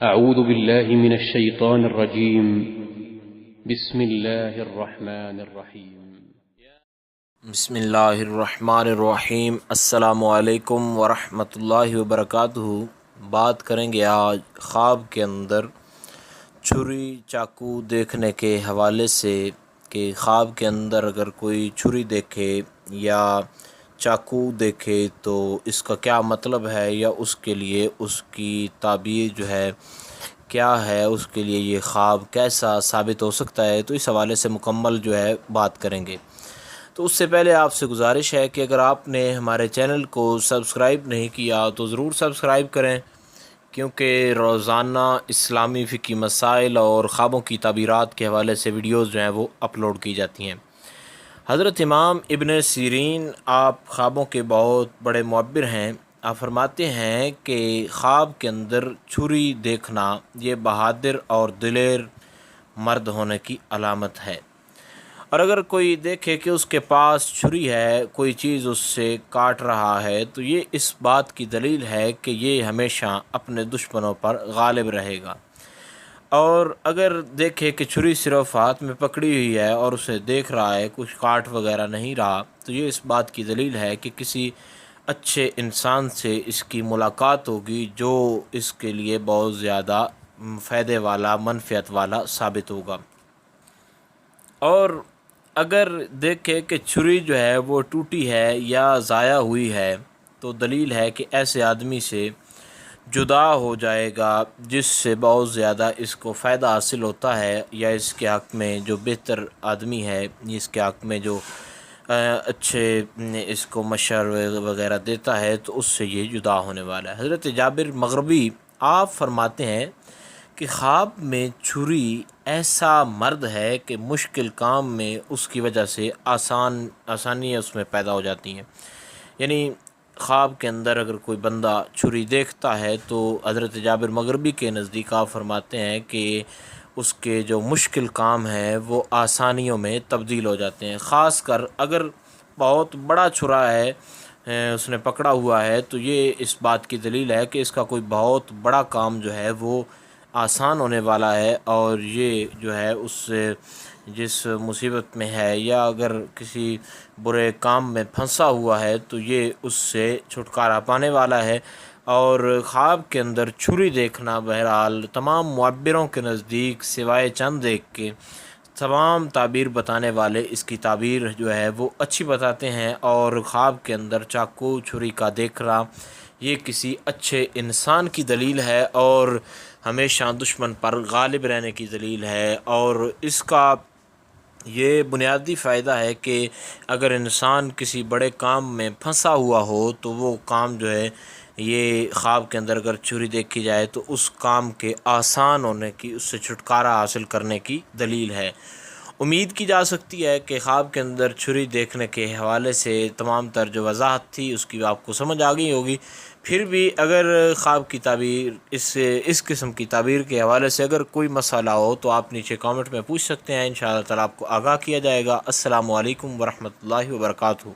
أعوذ بالله من الشيطان الرجيم. بسم الله الرحمن الرحيم. بسم اللہ الرحمن الرحیم۔ السلام علیکم ورحمۃ اللہ وبرکاتہ۔ بات کریں گے آج خواب کے اندر چھری چاقو دیکھنے کے حوالے سے کہ خواب کے اندر اگر کوئی چھری دیکھے یا چاقو دیکھے تو اس کا کیا مطلب ہے، یا اس کے لیے اس کی تعبیر جو ہے کیا ہے، اس کے لیے یہ خواب کیسا ثابت ہو سکتا ہے، تو اس حوالے سے مکمل جو ہے بات کریں گے۔ تو اس سے پہلے آپ سے گزارش ہے کہ اگر آپ نے ہمارے چینل کو سبسکرائب نہیں کیا تو ضرور سبسکرائب کریں، کیونکہ روزانہ اسلامی فقہی مسائل اور خوابوں کی تعبیرات کے حوالے سے ویڈیوز جو ہیں وہ اپلوڈ کی جاتی ہیں۔ حضرت امام ابن سیرین آپ خوابوں کے بہت بڑے معبر ہیں۔ آپ فرماتے ہیں کہ خواب کے اندر چھری دیکھنا یہ بہادر اور دلیر مرد ہونے کی علامت ہے، اور اگر کوئی دیکھے کہ اس کے پاس چھری ہے، کوئی چیز اس سے کاٹ رہا ہے، تو یہ اس بات کی دلیل ہے کہ یہ ہمیشہ اپنے دشمنوں پر غالب رہے گا۔ اور اگر دیکھے کہ چھری صرف ہاتھ میں پکڑی ہوئی ہے اور اسے دیکھ رہا ہے، کچھ کاٹ وغیرہ نہیں رہا، تو یہ اس بات کی دلیل ہے کہ کسی اچھے انسان سے اس کی ملاقات ہوگی جو اس کے لیے بہت زیادہ فائدے والا، منفعت والا ثابت ہوگا۔ اور اگر دیکھے کہ چھری جو ہے وہ ٹوٹی ہے یا ضائع ہوئی ہے، تو دلیل ہے کہ ایسے آدمی سے جدا ہو جائے گا جس سے بہت زیادہ اس کو فائدہ حاصل ہوتا ہے، یا اس کے حق میں جو بہتر آدمی ہے، اس کے حق میں جو اچھے اس کو مشورے وغیرہ دیتا ہے، تو اس سے یہ جدا ہونے والا ہے۔ حضرت جابر مغربی آپ فرماتے ہیں کہ خواب میں چھری ایسا مرد ہے کہ مشکل کام میں اس کی وجہ سے آسانیاں اس میں پیدا ہو جاتی ہیں۔ یعنی خواب کے اندر اگر کوئی بندہ چھری دیکھتا ہے تو حضرت جابر مغربی کے نزدیک آپ فرماتے ہیں کہ اس کے جو مشکل کام ہیں وہ آسانیوں میں تبدیل ہو جاتے ہیں۔ خاص کر اگر بہت بڑا چھرا ہے اس نے پکڑا ہوا ہے، تو یہ اس بات کی دلیل ہے کہ اس کا کوئی بہت بڑا کام جو ہے وہ آسان ہونے والا ہے، اور یہ جو ہے اس سے جس مصیبت میں ہے یا اگر کسی برے کام میں پھنسا ہوا ہے تو یہ اس سے چھٹکارا پانے والا ہے۔ اور خواب کے اندر چھری دیکھنا بہرحال تمام معبروں کے نزدیک سوائے چند ایک کے، تمام تعبیر بتانے والے اس کی تعبیر جو ہے وہ اچھی بتاتے ہیں، اور خواب کے اندر چاقو چھری کا دیکھنا یہ کسی اچھے انسان کی دلیل ہے اور ہمیشہ دشمن پر غالب رہنے کی دلیل ہے۔ اور اس کا یہ بنیادی فائدہ ہے کہ اگر انسان کسی بڑے کام میں پھنسا ہوا ہو تو وہ کام جو ہے یہ خواب کے اندر اگر چھری دیکھی جائے تو اس کام کے آسان ہونے کی، اس سے چھٹکارا حاصل کرنے کی دلیل ہے۔ امید کی جا سکتی ہے کہ خواب کے اندر چھری دیکھنے کے حوالے سے تمام تر جو وضاحت تھی اس کی آپ کو سمجھ آ گئی ہوگی۔ پھر بھی اگر خواب کی تعبیر اس قسم کی تعبیر کے حوالے سے اگر کوئی مسئلہ ہو تو آپ نیچے کامنٹ میں پوچھ سکتے ہیں، انشاءاللہ تعالیٰ آپ کو آگاہ کیا جائے گا۔ السلام علیکم ورحمۃ اللہ وبرکاتہ۔